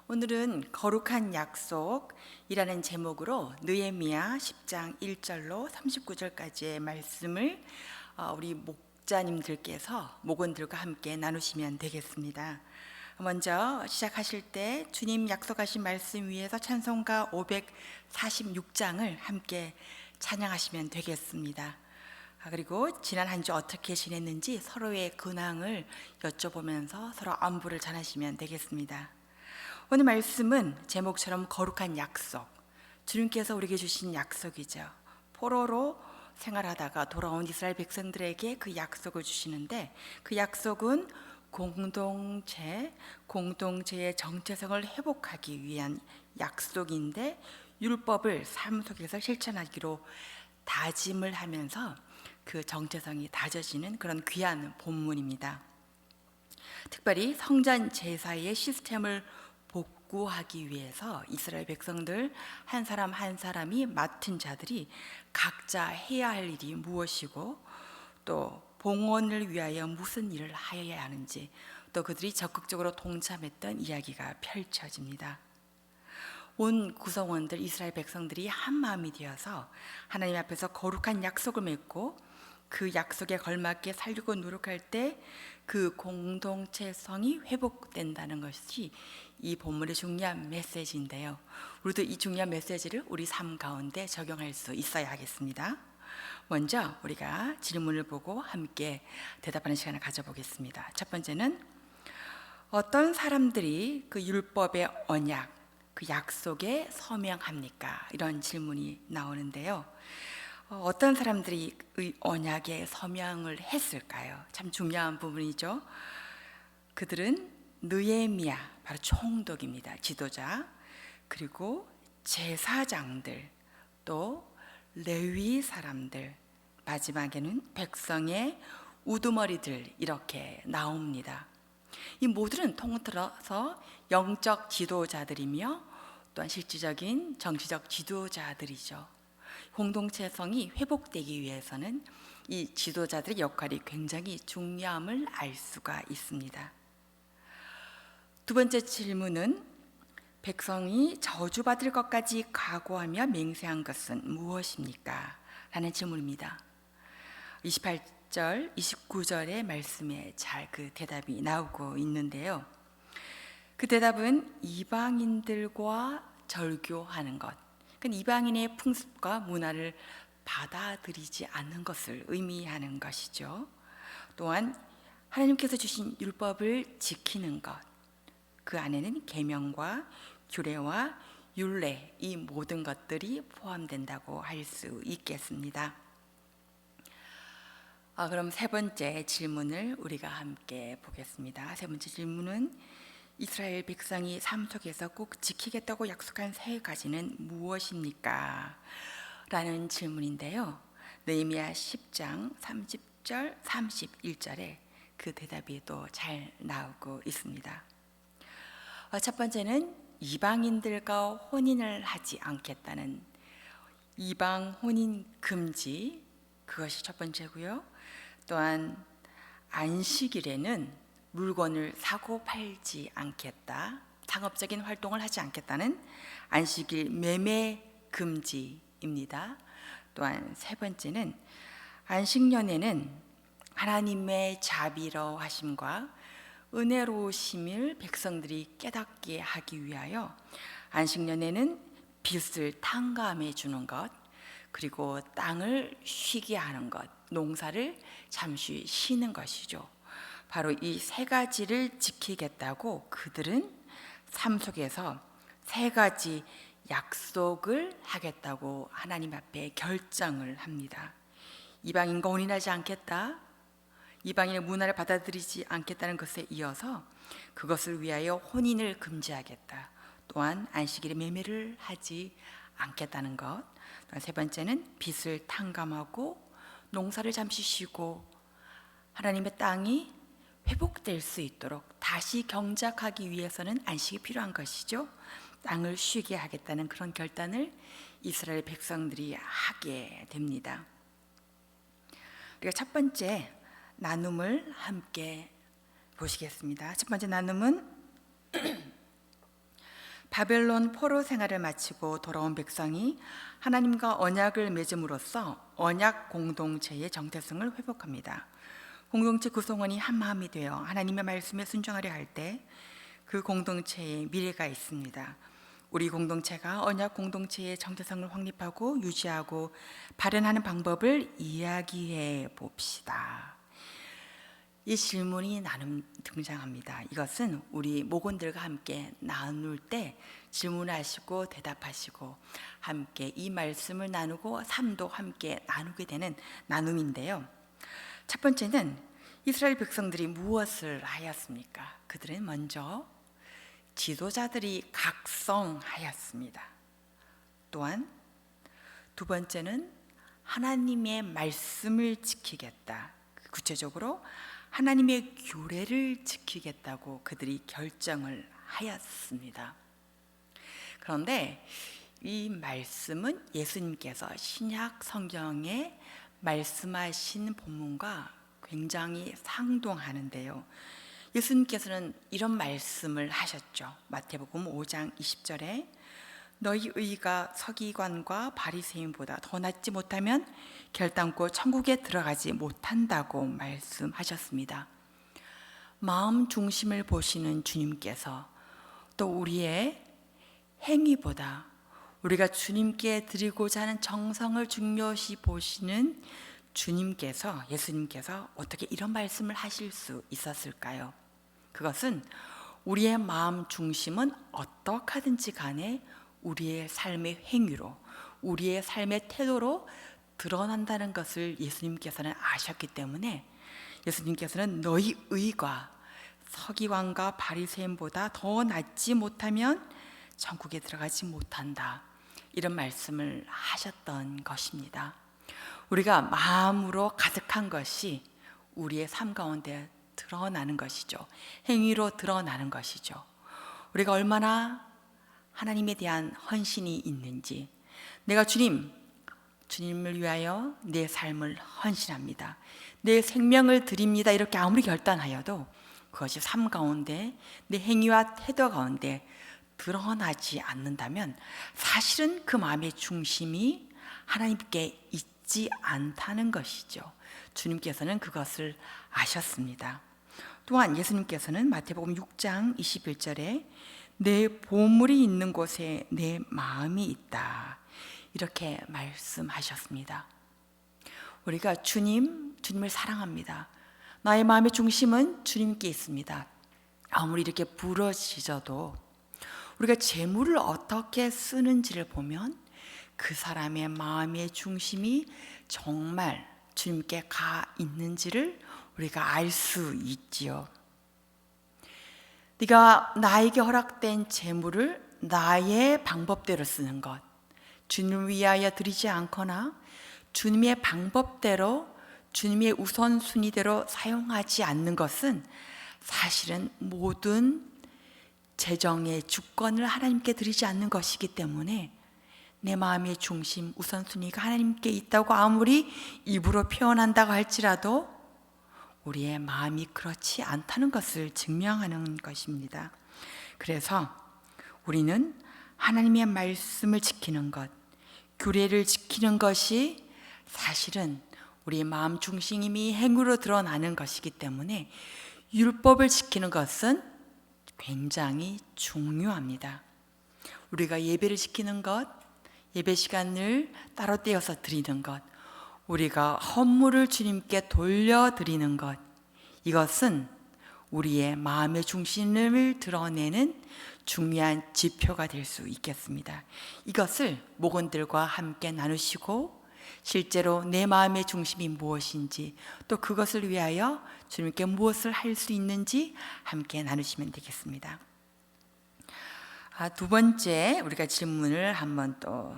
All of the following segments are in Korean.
오늘은 거룩한 약속이라는 제목으로 느헤미야 10장 1절로 39절까지의 말씀을 우리 목자님들께서 목원들과 함께 나누시면 되겠습니다. 먼저 시작하실 때 주님 약속하신 말씀 위에서 찬송가 546장을 함께 찬양하시면 되겠습니다. 그리고 지난 한 주 어떻게 지냈는지 서로의 근황을 여쭤보면서 서로 안부를 전하시면 되겠습니다. 오늘 말씀은 제목처럼 거룩한 약속, 주님께서 우리에게 주신 약속이죠. 포로로 생활하다가 돌아온 이스라엘 백성들에게 그 약속을 주시는데, 그 약속은 공동체의 정체성을 회복하기 위한 약속인데, 율법을 삶 속에서 실천하기로 다짐을 하면서 그 정체성이 다져지는 그런 귀한 본문입니다. 특별히 성전 제사의 시스템을 복구하기 위해서 이스라엘 백성들 한 사람 한 사람이 맡은 자들이 각자 해야 할 일이 무엇이고, 또 봉헌을 위하여 무슨 일을 하여야 하는지, 또 그들이 적극적으로 동참했던 이야기가 펼쳐집니다. 온 구성원들 이스라엘 백성들이 한 마음이 되어서 하나님 앞에서 거룩한 약속을 맺고 그 약속에 걸맞게 살려고 노력할 때 그 공동체성이 회복된다는 것이 이 본문의 중요한 메시지인데요. 우리도 이 중요한 메시지를 우리 삶 가운데 적용할 수 있어야 하겠습니다. 먼저 우리가 질문을 보고 함께 대답하는 시간을 가져보겠습니다. 첫 번째는 어떤 사람들이 그 율법의 언약, 그 약속에 서명합니까? 이런 질문이 나오는데요. 어떤 사람들이 이 언약에 서명을 했을까요? 참 중요한 부분이죠. 그들은 느헤미야, 바로 총독입니다. 지도자, 그리고 제사장들, 또 레위 사람들, 마지막에는 백성의 우두머리들, 이렇게 나옵니다. 이 모두는 통틀어서 영적 지도자들이며 또한 실질적인 정치적 지도자들이죠. 공동체성이 회복되기 위해서는 이 지도자들의 역할이 굉장히 중요함을 알 수가 있습니다. 두 번째 질문은 백성이 저주받을 것까지 각오하며 맹세한 것은 무엇입니까? 라는 질문입니다. 28절, 29절의 말씀에 잘 그 대답이 나오고 있는데요. 그 대답은 이방인들과 절교하는 것, 그러니까 이방인의 풍습과 문화를 받아들이지 않는 것을 의미하는 것이죠. 또한 하나님께서 주신 율법을 지키는 것, 그 안에는 계명과 규례와 율례, 이 모든 것들이 포함된다고 할 수 있겠습니다. 그럼 세 번째 질문을 우리가 함께 보겠습니다. 세 번째 질문은 이스라엘 백성이 삶 속에서 꼭 지키겠다고 약속한 세 가지는 무엇입니까? 라는 질문인데요. 느헤미야 10장 30절 31절에 그 대답이 또 잘 나오고 있습니다. 첫 번째는 이방인들과 혼인을 하지 않겠다는 이방 혼인 금지, 그것이 첫 번째고요. 또한 안식일에는 물건을 사고 팔지 않겠다, 상업적인 활동을 하지 않겠다는 안식일 매매 금지입니다. 또한 세 번째는 안식년에는 하나님의 자비로우심과 은혜로우심을 백성들이 깨닫게 하기 위하여 안식년에는 빚을 탕감해 주는 것, 그리고 땅을 쉬게 하는 것, 농사를 잠시 쉬는 것이죠. 바로 이 세 가지를 지키겠다고 그들은 삶 속에서 세 가지 약속을 하겠다고 하나님 앞에 결정을 합니다. 이방인과 혼인하지 않겠다, 이방인의 문화를 받아들이지 않겠다는 것에 이어서 그것을 위하여 혼인을 금지하겠다, 또한 안식일에 매매를 하지 않겠다는 것, 또한 세 번째는 빚을 탕감하고 농사를 잠시 쉬고 하나님의 땅이 회복될 수 있도록 다시 경작하기 위해서는 안식이 필요한 것이죠. 땅을 쉬게 하겠다는 그런 결단을 이스라엘 백성들이 하게 됩니다. 우리가 첫 번째 나눔을 함께 보시겠습니다. 첫 번째 나눔은 바벨론 포로 생활을 마치고 돌아온 백성이 하나님과 언약을 맺음으로써 언약 공동체의 정체성을 회복합니다. 공동체 구성원이 한 마음이 되어 하나님의 말씀에 순종하려 할 때 그 공동체의 미래가 있습니다. 우리 공동체가 언약 공동체의 정체성을 확립하고 유지하고 발현하는 방법을 이야기해 봅시다. 이 질문이 나름 등장합니다. 이것은 우리 목원들과 함께 나눌 때 질문하시고 대답하시고 함께 이 말씀을 나누고 삶도 함께 나누게 되는 나눔인데요. 첫 번째는 이스라엘 백성들이 무엇을 하였습니까? 그들은 먼저 지도자들이 각성하였습니다. 또한 두 번째는 하나님의 말씀을 지키겠다. 구체적으로 하나님의 규례를 지키겠다고 그들이 결정을 하였습니다. 그런데 이 말씀은 예수님께서 신약 성경에 말씀하신 본문과 굉장히 상동하는데요. 예수님께서는 이런 말씀을 하셨죠. 마태복음 5장 20절에 너희 의가 서기관과 바리새인보다 더 낫지 못하면 결단코 천국에 들어가지 못한다고 말씀하셨습니다. 마음 중심을 보시는 주님께서 또 우리의 행위보다 우리가 주님께 드리고자 하는 정성을 중요시 보시는 주님께서, 예수님께서 어떻게 이런 말씀을 하실 수 있었을까요? 그것은 우리의 마음 중심은 어떡하든지 간에 우리의 삶의 행위로, 우리의 삶의 태도로 드러난다는 것을 예수님께서는 아셨기 때문에 예수님께서는 너희 의가 서기관과 바리새인보다 더 낫지 못하면 천국에 들어가지 못한다, 이런 말씀을 하셨던 것입니다. 우리가 마음으로 가득한 것이 우리의 삶 가운데 드러나는 것이죠. 행위로 드러나는 것이죠. 우리가 얼마나 하나님에 대한 헌신이 있는지, 내가 주님을 위하여 내 삶을 헌신합니다, 내 생명을 드립니다, 이렇게 아무리 결단하여도 그것이 삶 가운데 내 행위와 태도 가운데 드러나지 않는다면 사실은 그 마음의 중심이 하나님께 있지 않다는 것이죠. 주님께서는 그것을 아셨습니다. 또한 예수님께서는 마태복음 6장 21절에 내 보물이 있는 곳에 내 마음이 있다, 이렇게 말씀하셨습니다. 우리가 주님을 사랑합니다. 나의 마음의 중심은 주님께 있습니다. 아무리 이렇게 부러지셔도 우리가 재물을 어떻게 쓰는지를 보면 그 사람의 마음의 중심이 정말 주님께 가 있는지를 우리가 알 수 있지요. 네가 나에게 허락된 재물을 나의 방법대로 쓰는 것, 주님을 위하여 드리지 않거나 주님의 방법대로, 주님의 우선순위대로 사용하지 않는 것은 사실은 모든 재정의 주권을 하나님께 드리지 않는 것이기 때문에 내 마음의 중심, 우선순위가 하나님께 있다고 아무리 입으로 표현한다고 할지라도 우리의 마음이 그렇지 않다는 것을 증명하는 것입니다. 그래서 우리는 하나님의 말씀을 지키는 것, 규례를 지키는 것이 사실은 우리의 마음 중심이 행위로 드러나는 것이기 때문에 율법을 지키는 것은 굉장히 중요합니다. 우리가 예배를 지키는 것, 예배 시간을 따로 떼어서 드리는 것, 우리가 헌물을 주님께 돌려드리는 것, 이것은 우리의 마음의 중심을 드러내는 중요한 지표가 될 수 있겠습니다. 이것을 목원들과 함께 나누시고 실제로 내 마음의 중심이 무엇인지, 또 그것을 위하여 주님께 무엇을 할 수 있는지 함께 나누시면 되겠습니다. 두 번째 우리가 질문을 한번 또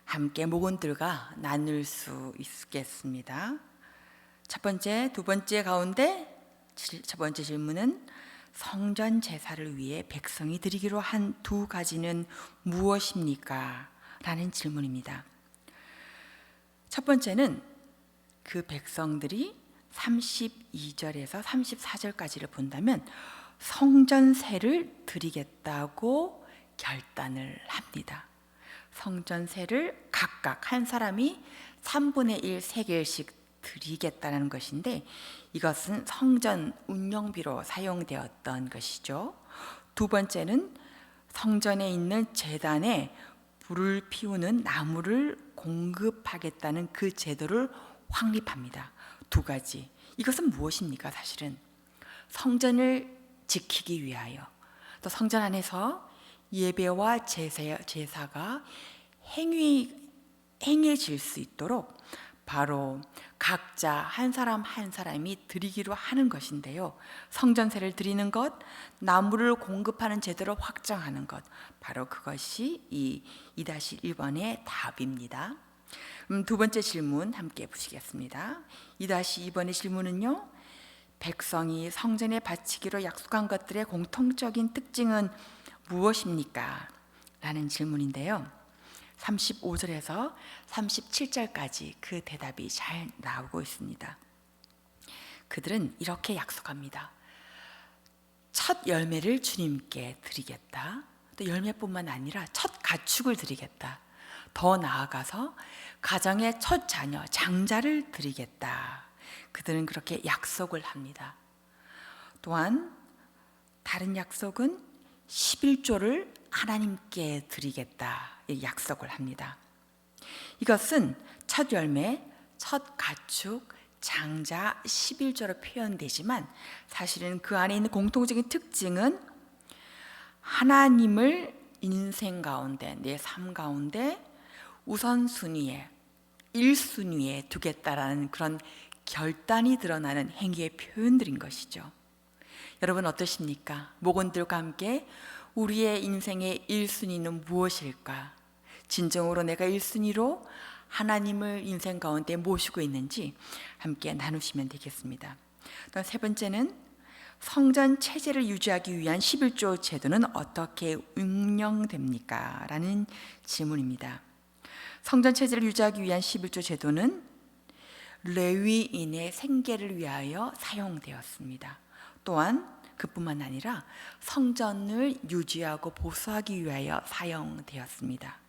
함께 목원들과 나눌 수 있겠습니다. 두 번째 가운데 첫 번째 질문은 성전 제사를 위해 백성이 드리기로 한 두 가지는 무엇입니까? 라는 질문입니다. 첫 번째는 그 백성들이 32절에서 34절까지를 본다면 성전세를 드리겠다고 결단을 합니다. 성전세를 각각 한 사람이 3분의 1 세겔씩 드리겠다는 것인데, 이것은 성전 운영비로 사용되었던 것이죠. 두 번째는 성전에 있는 제단에 불을 피우는 나무를 공급하겠다는 그 제도를 확립합니다. 두 가지. 이것은 무엇입니까? 사실은 성전을 지키기 위하여, 또 성전 안에서 예배와 제사가 행해질 수 있도록 바로 각자 한 사람 한 사람이 드리기로 하는 것인데요. 성전세를 드리는 것, 나무를 공급하는 제도를 확정하는 것, 바로 그것이 이 2-1번의 답입니다. 두 번째 질문 함께 보시겠습니다. 2-2번의 질문은요, 백성이 성전에 바치기로 약속한 것들의 공통적인 특징은 무엇입니까? 라는 질문인데요. 35절에서 37절까지 그 대답이 잘 나오고 있습니다. 그들은 이렇게 약속합니다. 첫 열매를 주님께 드리겠다. 또 열매뿐만 아니라 첫 가축을 드리겠다. 더 나아가서 가정의 첫 자녀, 장자를 드리겠다. 그들은 그렇게 약속을 합니다. 또한 다른 약속은 11조를 하나님께 드리겠다 약속을 합니다. 이것은 첫 열매, 첫 가축, 장자 11조로 표현되지만 사실은 그 안에 있는 공통적인 특징은 하나님을 인생 가운데, 내 삶 가운데 우선순위에 1순위에 두겠다라는 그런 결단이 드러나는 행위의 표현들인 것이죠. 여러분 어떠십니까? 목원들과 함께 우리의 인생의 1순위는 무엇일까? 진정으로 내가 1순위로 하나님을 인생 가운데 모시고 있는지 함께 나누시면 되겠습니다. 또 세 번째는 성전 체제를 유지하기 위한 11조 제도는 어떻게 운영됩니까? 라는 질문입니다. 성전 체제를 유지하기 위한 11조 제도는 레위인의 생계를 위하여 사용되었습니다. 또한 그뿐만 아니라 성전을 유지하고 보수하기 위하여 사용되었습니다.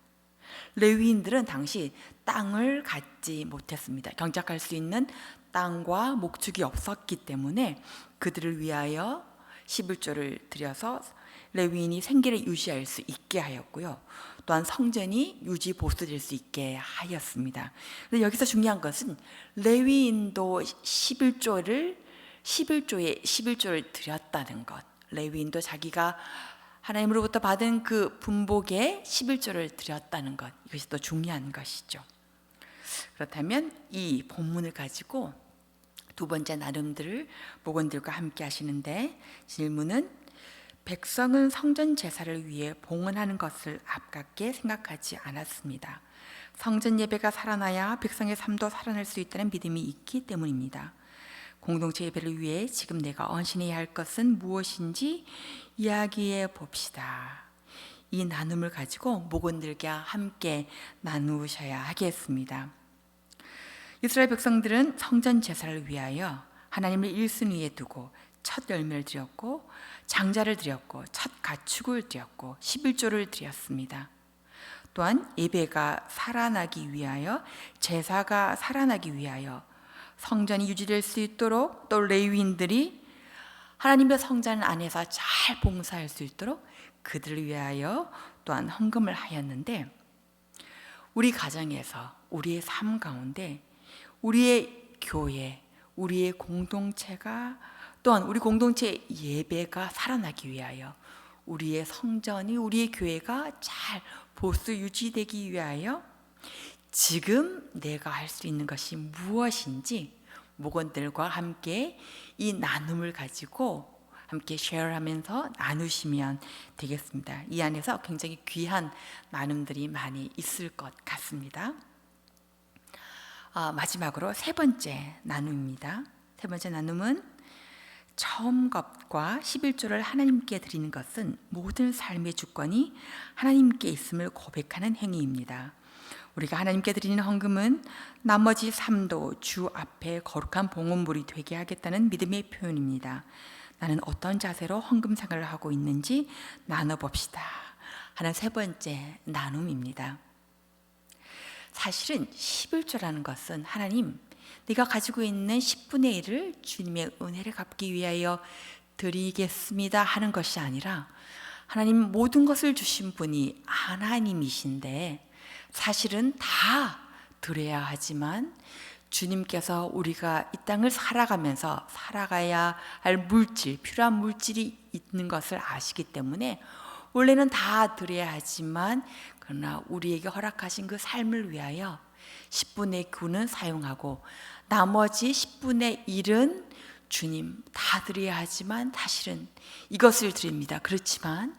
레위인들은 당시 땅을 갖지 못했습니다. 경작할 수 있는 땅과 목축이 없었기 때문에 그들을 위하여 11조를 드려서 레위인이 생계를 유지할 수 있게 하였고요. 또한 성전이 유지 보수될 수 있게 하였습니다. 근데 여기서 중요한 것은 레위인도 11조를 드렸다는 것. 레위인도 자기가 하나님으로부터 받은 그 분복에 11조를 드렸다는 것. 이것이 또 중요한 것이죠. 그렇다면 이 본문을 가지고 두 번째 나눔들을 목원들과 함께 하시는데, 질문은 백성은 성전 제사를 위해 봉헌하는 것을 아깝게 생각하지 않았습니다. 성전 예배가 살아나야 백성의 삶도 살아날 수 있다는 믿음이 있기 때문입니다. 공동체 예배를 위해 지금 내가 헌신해야 할 것은 무엇인지 이야기해 봅시다. 이 나눔을 가지고 목원들과 함께 나누셔야 하겠습니다. 이스라엘 백성들은 성전 제사를 위하여 하나님을 1순위에 두고 첫 열매를 드렸고 장자를 드렸고 첫 가축을 드렸고 11조를 드렸습니다. 또한 예배가 살아나기 위하여, 제사가 살아나기 위하여 성전이 유지될 수 있도록, 또 레위인들이 하나님의 성전 안에서 잘 봉사할 수 있도록 그들을 위하여 또한 헌금을 하였는데, 우리 가정에서, 우리의 삶 가운데 우리의 교회, 우리의 공동체가, 또한 우리 공동체 예배가 살아나기 위하여, 우리의 성전이, 우리의 교회가 잘 보수 유지되기 위하여 지금 내가 할 수 있는 것이 무엇인지 목원들과 함께 이 나눔을 가지고 함께 쉐어하면서 나누시면 되겠습니다. 이 안에서 굉장히 귀한 나눔들이 많이 있을 것 같습니다. 마지막으로 세 번째 나눔입니다. 세 번째 나눔은 처음 것과 11조를 하나님께 드리는 것은 모든 삶의 주권이 하나님께 있음을 고백하는 행위입니다. 우리가 하나님께 드리는 헌금은 나머지 삶도 주 앞에 거룩한 봉헌물이 되게 하겠다는 믿음의 표현입니다. 나는 어떤 자세로 헌금 생활을 하고 있는지 나눠봅시다. 하는 세 번째 나눔입니다. 사실은 11조라는 것은 하나님, 네가 가지고 있는 10분의 1을 주님의 은혜를 갚기 위하여 드리겠습니다 하는 것이 아니라, 하나님 모든 것을 주신 분이 하나님이신데 사실은 다 드려야 하지만, 주님께서 우리가 이 땅을 살아가면서 살아가야 할 물질, 필요한 물질이 있는 것을 아시기 때문에 원래는 다 드려야 하지만, 그러나 우리에게 허락하신 그 삶을 위하여 10분의 9는 사용하고 나머지 10분의 1은 주님 다 드려야 하지만 사실은 이것을 드립니다. 그렇지만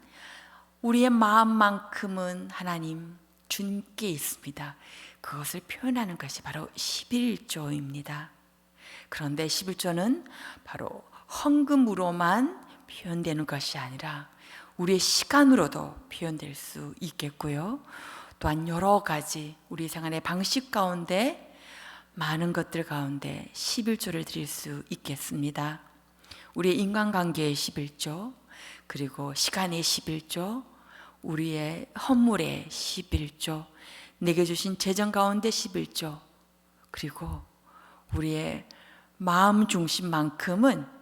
우리의 마음만큼은 하나님 주님께 있습니다. 그것을 표현하는 것이 바로 11조입니다. 그런데 11조는 바로 헌금으로만 표현되는 것이 아니라 우리의 시간으로도 표현될 수 있겠고요. 또한 여러 가지 우리 생활의 방식 가운데, 많은 것들 가운데 11조를 드릴 수 있겠습니다. 우리의 인간관계의 11조, 그리고 시간의 11조, 우리의 헌물의 11조, 내게 주신 재정 가운데 11조, 그리고 우리의 마음 중심만큼은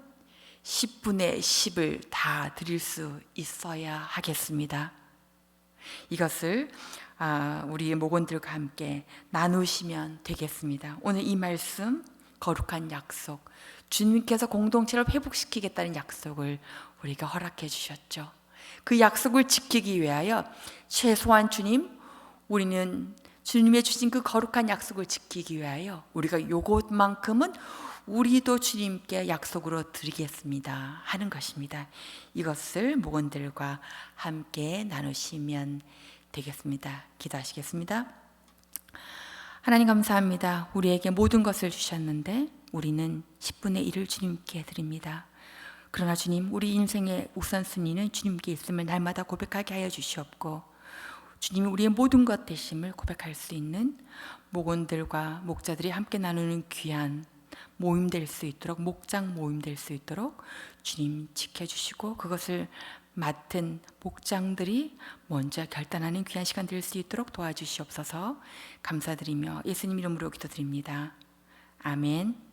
10분의 10을 다 드릴 수 있어야 하겠습니다. 이것을 우리 목원들과 함께 나누시면 되겠습니다. 오늘 이 말씀, 거룩한 약속, 주님께서 공동체를 회복시키겠다는 약속을 우리가 허락해 주셨죠. 그 약속을 지키기 위하여 최소한 우리는 주님의 주신 그 거룩한 약속을 지키기 위하여 우리가 요것만큼은 우리도 주님께 약속으로 드리겠습니다 하는 것입니다. 이것을 목원들과 함께 나누시면 되겠습니다. 기도하시겠습니다. 하나님 감사합니다. 우리에게 모든 것을 주셨는데 우리는 10분의 1을 주님께 드립니다. 그러나 주님, 우리 인생의 우선순위는 주님께 있음을 날마다 고백하게 하여 주시옵고, 주님이 우리의 모든 것 되심을 고백할 수 있는 목원들과 목자들이 함께 나누는 귀한 모임 될 수 있도록, 목장 모임 될 수 있도록 주님 지켜주시고, 그것을 맡은 목장들이 먼저 결단하는 귀한 시간 될 수 있도록 도와주시옵소서. 감사드리며 예수님 이름으로 기도드립니다. 아멘.